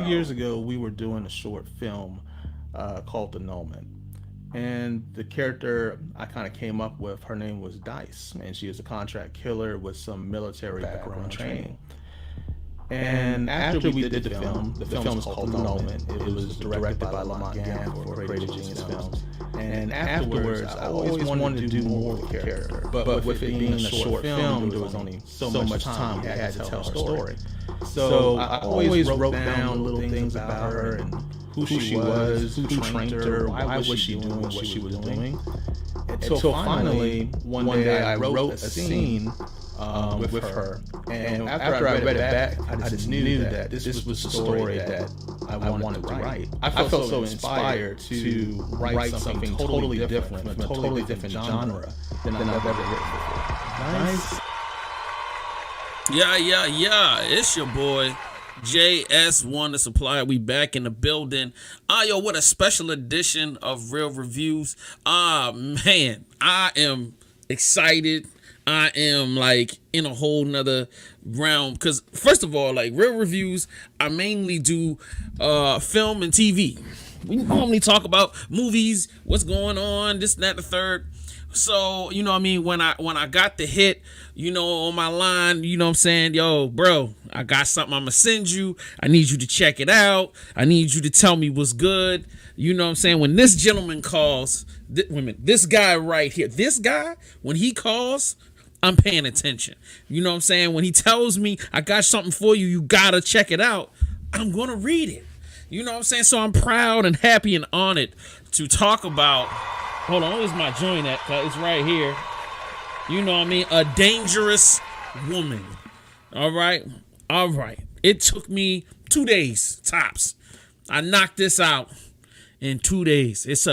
years ago, we were doing a short film called Annulment. And the character I kind of came up with, her name was Dice, and she is a contract killer with some military background training. And after we did the film is called Annulment. It was directed by Lamont Gam for Creative Genius Films. And afterwards, I always wanted to do more with the character. But with it being a short film, there was only so much time we had to tell her story. So I always wrote down little things about her and who she was, who trained her, why was she doing what she was doing. Until finally, one day I wrote a scene with her. And after I read it back, I just knew that this was the story that I wanted to write. I felt so inspired to write something totally different, from a totally different genre than I've ever written before. Nice. Yeah. It's your boy JS1 the Supplier. We back in the building. Yo, what a special edition of Real Reviews. Man, I am excited. I am like in a whole nother realm because first of all, like Real Reviews, I mainly do film and TV. We normally talk about movies, what's going on, this, that, the third. So, you know what I mean? When I got the hit, you know, on my line, you know what I'm saying? Yo, bro, I got something I'm going to send you. I need you to check it out. I need you to tell me what's good. You know what I'm saying? When this gentleman calls, this guy right here, this guy, when he calls, I'm paying attention. You know what I'm saying? When he tells me I got something for you, you got to check it out, I'm going to read it. You know what I'm saying? So I'm proud and happy and honored to talk about. Hold on, where's my joint at? It's right here. You know what I mean? A Dangerous Woman. All right. It took me 2 days tops. I knocked this out in 2 days. It's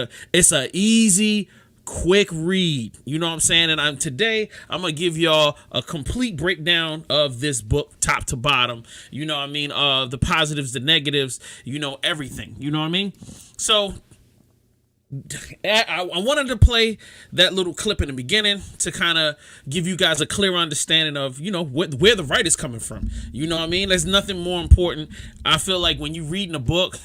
a easy, quick read. You know what I'm saying? And today I'm gonna give y'all a complete breakdown of this book, top to bottom. You know what I mean? The positives, the negatives. You know, everything. You know what I mean? So I wanted to play that little clip in the beginning to kind of give you guys a clear understanding of, you know, where the writer's coming from. You know what I mean? There's nothing more important. I feel like when you're reading a book,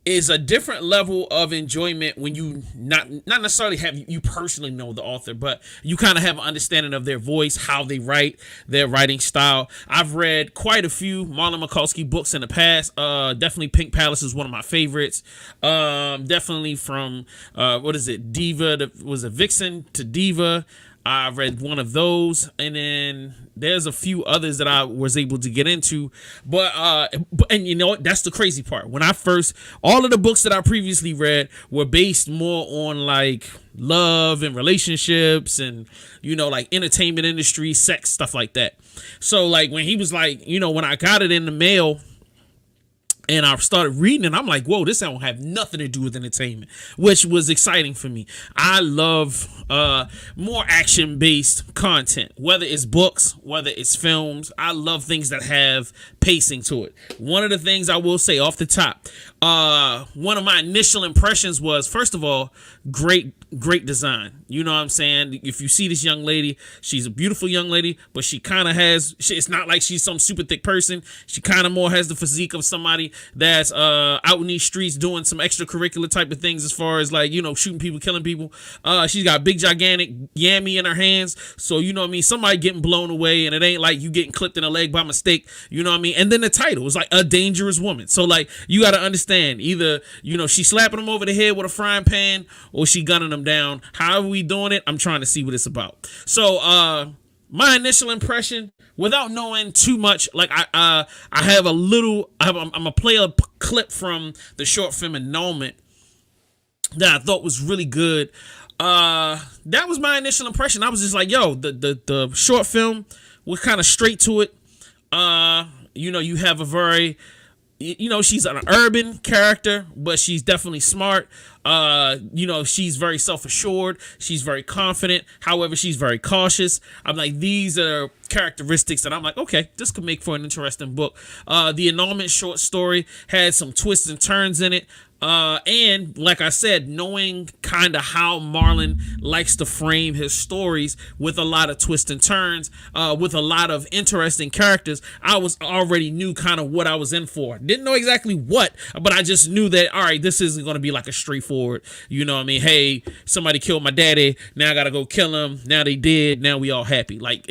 is a different level of enjoyment when you not necessarily have you personally know the author, but you kind of have an understanding of their voice, how they write, their writing style. I've read quite a few Marlon McCaulsky books in the past. Definitely Pink Palace is one of my favorites. Definitely from Diva was a Vixen to Diva. I read one of those, and then there's a few others that I was able to get into. But you know what? That's the crazy part. When I first, all of the books that I previously read were based more on like love and relationships and, you know, like entertainment industry, sex, stuff like that. So like when he was like, you know, when I got it in the mail, and I started reading it, I'm like, whoa, this don't have nothing to do with entertainment, which was exciting for me. I love more action-based content, whether it's books, whether it's films. I love things that have pacing to it. One of the things I will say off the top, one of my initial impressions was, first of all, great design. You know what I'm saying? If you see this young lady, she's a beautiful young lady, but she kind of has, it's not like she's some super thick person. She kind of more has the physique of somebody that's out in these streets doing some extracurricular type of things as far as like, you know, shooting people, killing people. She's got a big gigantic yammy in her hands. So, you know what I mean? Somebody getting blown away, and it ain't like you getting clipped in the leg by mistake. You know what I mean? And then the title is like A Dangerous Woman. So like, you got to understand, either, you know, she slapping them over the head with a frying pan or she gunning them down. However we doing it, I'm trying to see what it's about. So my initial impression, without knowing too much, like I have a little, I'm gonna play a clip from the short film Annulment that I thought was really good. That was my initial impression. I was just like, yo, the short film was kind of straight to it. You know, you have a very, you know, she's an urban character, but she's definitely smart. You know, she's very self-assured. She's very confident. However, she's very cautious. I'm like, these are characteristics that I'm like, okay, this could make for an interesting book. The Annulment short story had some twists and turns in it. And like I said, knowing kind of how Marlon likes to frame his stories with a lot of twists and turns, with a lot of interesting characters, I was already knew kind of what I was in for. Didn't know exactly what, but I just knew that, all right, this isn't going to be like a straightforward, you know what I mean? Hey, somebody killed my daddy. Now I got to go kill him. Now they did. Now we all happy. Like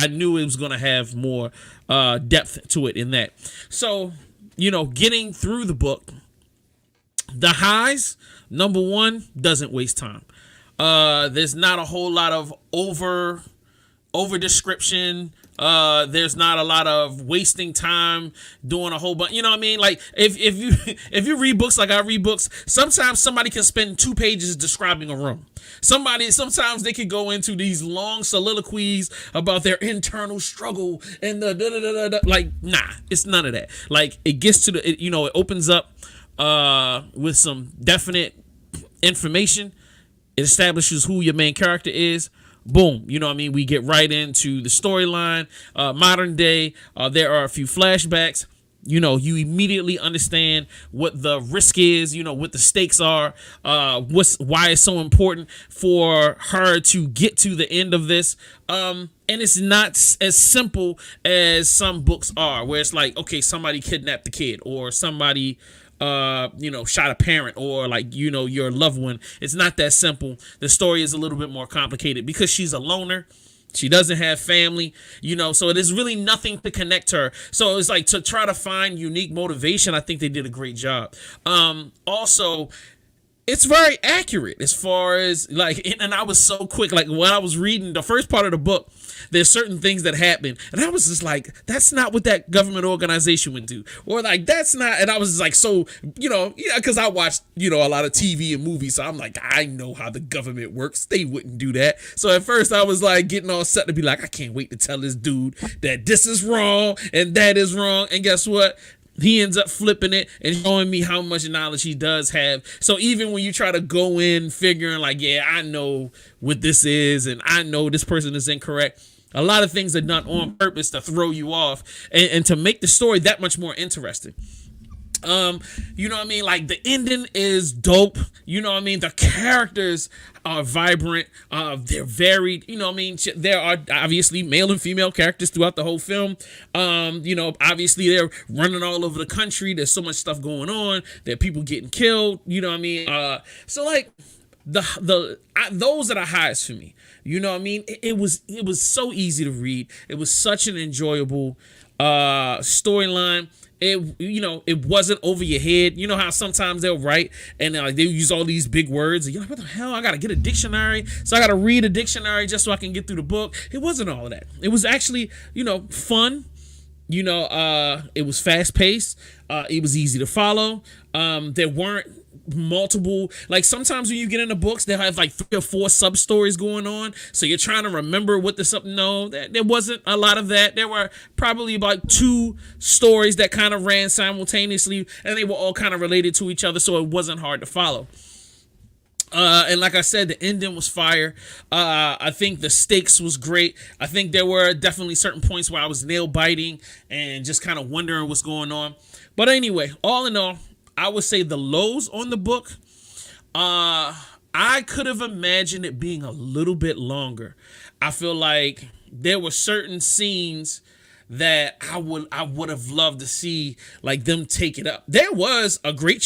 I knew it was going to have more depth to it in that. So, getting through the book, the highs, number one, doesn't waste time. There's not a whole lot of over description. There's not a lot of wasting time doing a whole bunch. You know what I mean? Like if you read books like I read books, sometimes somebody can spend 2 pages describing a room. Sometimes they could go into these long soliloquies about their internal struggle and the da da da da. Like, nah, it's none of that. Like, it gets to it opens up with some definite information. It establishes who your main character is. Boom, you know what I mean? We get right into the storyline. Modern day, there are a few flashbacks. You immediately understand what the risk is, what the stakes are, why it's so important for her to get to the end of this. And it's not as simple as some books are, where it's like, okay, somebody kidnapped the kid, or somebody shot a parent, or your loved one. It's not that simple. The story is a little bit more complicated because she's a loner. She doesn't have family, so there's really nothing to connect her. So it's like, to try to find unique motivation, I think they did a great job. Also, it's very accurate as far as and I was so quick, like when I was reading the first part of the book, there's certain things that happen and I was just like, that's not what that government organization would do, or like, that's not. And I was just like, so, because I watched, a lot of TV and movies, so I'm like, I know how the government works. They wouldn't do that. So at first I was like getting all set to be like, I can't wait to tell this dude that this is wrong and that is wrong. And guess what? He ends up flipping it and showing me how much knowledge he does have. So even when you try to go in figuring like, yeah, I know what this is and I know this person is incorrect, a lot of things are done on purpose to throw you off and to make the story that much more interesting. You know what I mean? Like, the ending is dope. You know what I mean? The characters are vibrant. They're varied. You know what I mean? There are obviously male and female characters throughout the whole film. Obviously they're running all over the country. There's so much stuff going on. There are people getting killed. You know what I mean? So like, those are the highs for me. You know what I mean? It was so easy to read. It was such an enjoyable storyline. It wasn't over your head. You know how sometimes they'll write and they use all these big words and you're like, what the hell? I gotta get a dictionary, so I gotta read a dictionary just so I can get through the book. It wasn't all of that. It was actually, fun. It was fast paced. It was easy to follow. There weren't multiple, like, sometimes when you get into books, they'll have like 3 or 4 sub stories going on, so you're trying to remember what the no, there wasn't a lot of that. There were probably about 2 stories that kind of ran simultaneously and they were all kind of related to each other, so it wasn't hard to follow. And like I said, the ending was fire. I think the stakes was great. I think there were definitely certain points where I was nail biting and just kind of wondering what's going on. But anyway, all in all, I would say the lows on the book, I could have imagined it being a little bit longer. I feel like there were certain scenes that I would have loved to see, like, them take it up. There was a great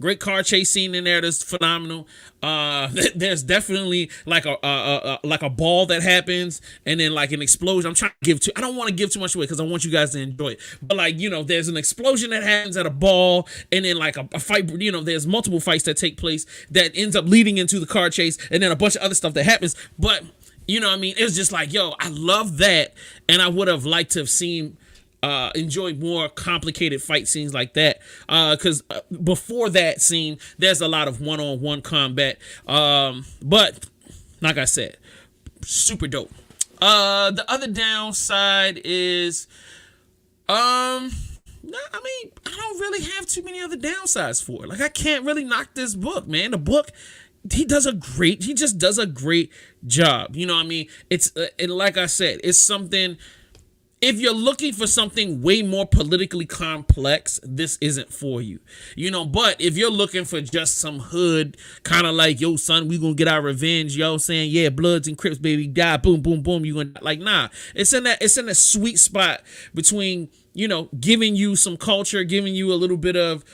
great car chase scene in there that's phenomenal. There's definitely like a ball that happens and then like an explosion. I don't want to give too much away because I want you guys to enjoy it. But like, there's an explosion that happens at a ball and then like a fight, there's multiple fights that take place that ends up leading into the car chase and then a bunch of other stuff that happens. But you know what I mean? It was just like, yo, I love that. And I would have liked to have seen, enjoyed more complicated fight scenes like that. Because before that scene, there's a lot of one-on-one combat. But like I said, super dope. The other downside is, I don't really have too many other downsides for it. Like, I can't really knock this book, man. The book, he just does a great job. You know what I mean? It's, and like I said, it's something, If you're looking for something way more politically complex, this isn't for you. But if you're looking for just some hood, kind of like, yo, son, we gonna get our revenge, yo, saying, yeah, Bloods and Crips, baby, die, boom, boom, boom, you gonna, like, nah. It's in that sweet spot between, giving you some culture, giving you a little bit of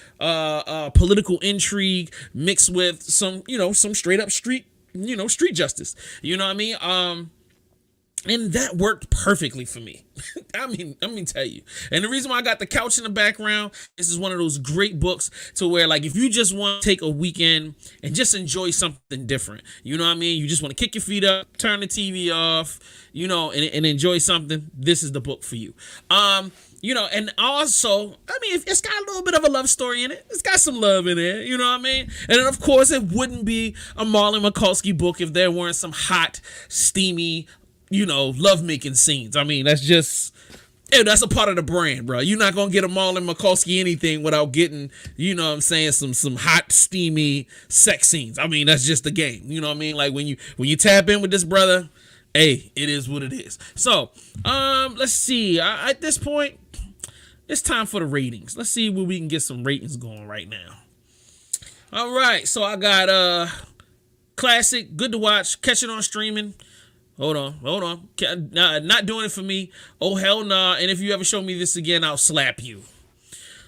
political intrigue mixed with some, some straight up street justice. You know what I mean? And that worked perfectly for me. Let me tell you. And the reason why I got the couch in the background, this is one of those great books to where, like, if you just want to take a weekend and just enjoy something different, you know what I mean? You just want to kick your feet up, turn the TV off, and enjoy something. This is the book for you. And also, it's got a little bit of a love story in it. It's got some love in it, you know what I mean? And then, of course, it wouldn't be a Marlon McCaulsky book if there weren't some hot, steamy, lovemaking scenes. That's a part of the brand, bro. You're not gonna get a Marlon McCaulsky anything without getting, some hot, steamy sex scenes. That's just the game. You know what I mean? Like when you tap in with this brother, hey, it is what it is. So, let's see. At this point, it's time for the ratings. Let's see where we can get some ratings going right now. All right, so I got classic, good to watch, catch it on streaming. Hold on. Not doing it for me. Oh, hell nah. And if you ever show me this again, I'll slap you.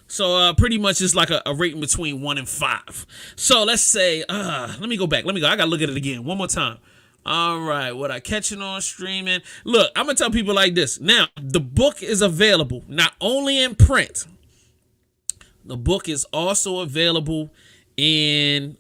So pretty much it's like a rating between 1 and 5. So let's say, let me go back. I got to look at it again one more time. All right. What I catch it on streaming. Look, I'm going to tell people like this. Now, the book is available not only in print. The book is also available in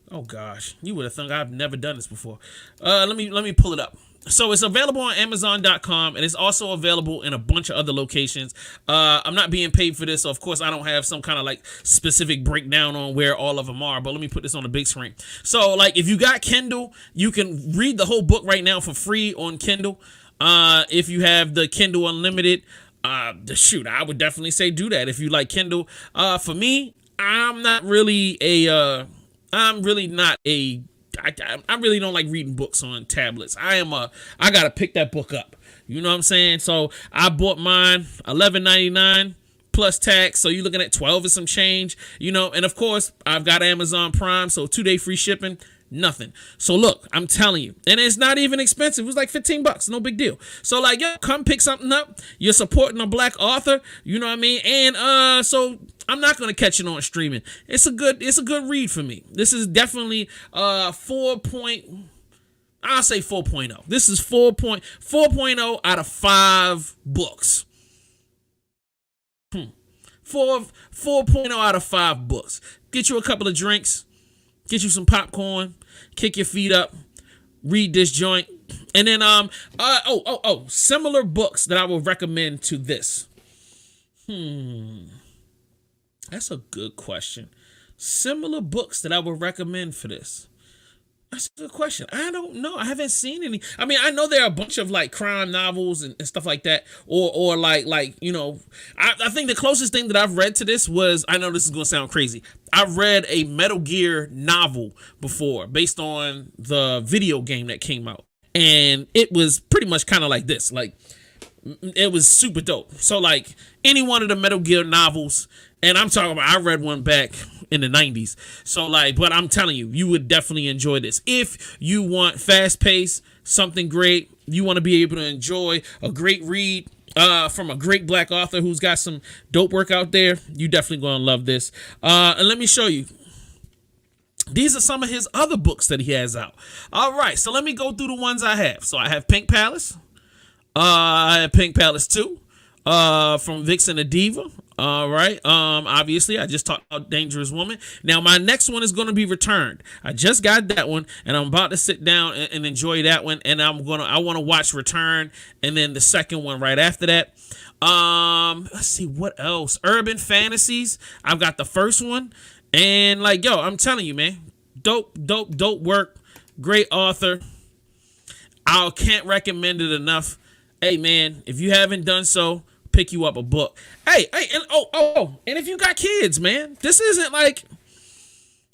oh gosh, you would have thought I've never done this before. Let me pull it up. So it's available on Amazon.com, and it's also available in a bunch of other locations. I'm not being paid for this, so of course I don't have some kind of like specific breakdown on where all of them are, but let me put this on the big screen. So like if you got Kindle, you can read the whole book right now for free on Kindle. If you have the Kindle Unlimited, shoot, I would definitely say do that if you like Kindle. For me, I really don't like reading books on tablets. I gotta pick that book up. You know what I'm saying? So I bought mine $11.99 plus tax. So you're looking at 12 and some change, and of course I've got Amazon Prime. So 2-day free shipping, nothing. So look, I'm telling you, and it's not even expensive. It was like $15, no big deal. So like, yo, come pick something up. You're supporting a black author, you know what I mean? And so I'm not gonna catch it on streaming. It's a good read for me. This is definitely 4.0. This is 4.0 out of 5 books. 4.0 out of 5 books. Get you a couple of drinks. Get you some popcorn, kick your feet up, read this joint. And then, similar books that I would recommend to this. That's a good question. Similar books that I would recommend for this. That's a good question. I don't know. I haven't seen any. I know there are a bunch of like crime novels and stuff like that, or like I think the closest thing that I've read to this was, I know this is gonna sound crazy, I've read a Metal Gear novel before based on the video game that came out, and it was pretty much kind of like this. Like, it was super dope. So like any one of the Metal Gear novels, and I'm talking about, I read one back in the 90s. So like, but I'm telling you, you would definitely enjoy this. If you want fast pace, something great, you want to be able to enjoy a great read from a great black author who's got some dope work out there, you definitely going to love this. And let me show you. These are some of his other books that he has out. All right, so let me go through the ones I have. So I have Pink Palace. I have Pink Palace 2 from Vixen the Diva. All right. Obviously, I just talked about Dangerous Woman. Now, my next one is going to be Returned. I just got that one, and I'm about to sit down and enjoy that one. And I want to watch Return, and then the second one right after that. Let's see what else. Urban Fantasies. I've got the first one, and like, yo, I'm telling you, man, dope work. Great author. I can't recommend it enough. Hey, man, if you haven't done so, pick you up a book. Hey, and and if you got kids, man, this isn't like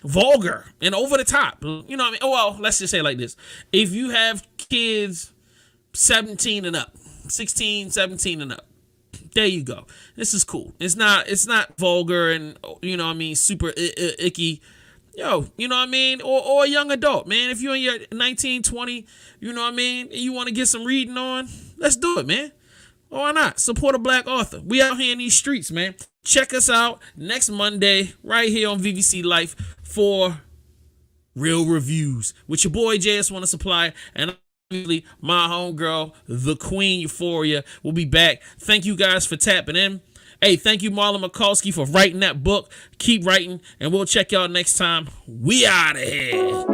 vulgar and over the top. You know what I mean? Oh, well, let's just say it like this. If you have kids 17 and up, 16, 17 and up. There you go. This is cool. It's not vulgar and, you know what I mean, super icky. Yo, you know what I mean? Or a young adult, man. If you're in your 19, 20, you know what I mean, and you want to get some reading on, let's do it, man. Or why not? Support a black author. We out here in these streets, man. Check us out next Monday right here on VVC Life for real reviews with your boy JS Wanna Supply, and obviously my homegirl, the Queen Euphoria, will be back. Thank you guys for tapping in. Hey, thank you, Marlon McCaulsky, for writing that book. Keep writing, and we'll check y'all next time. We out of here.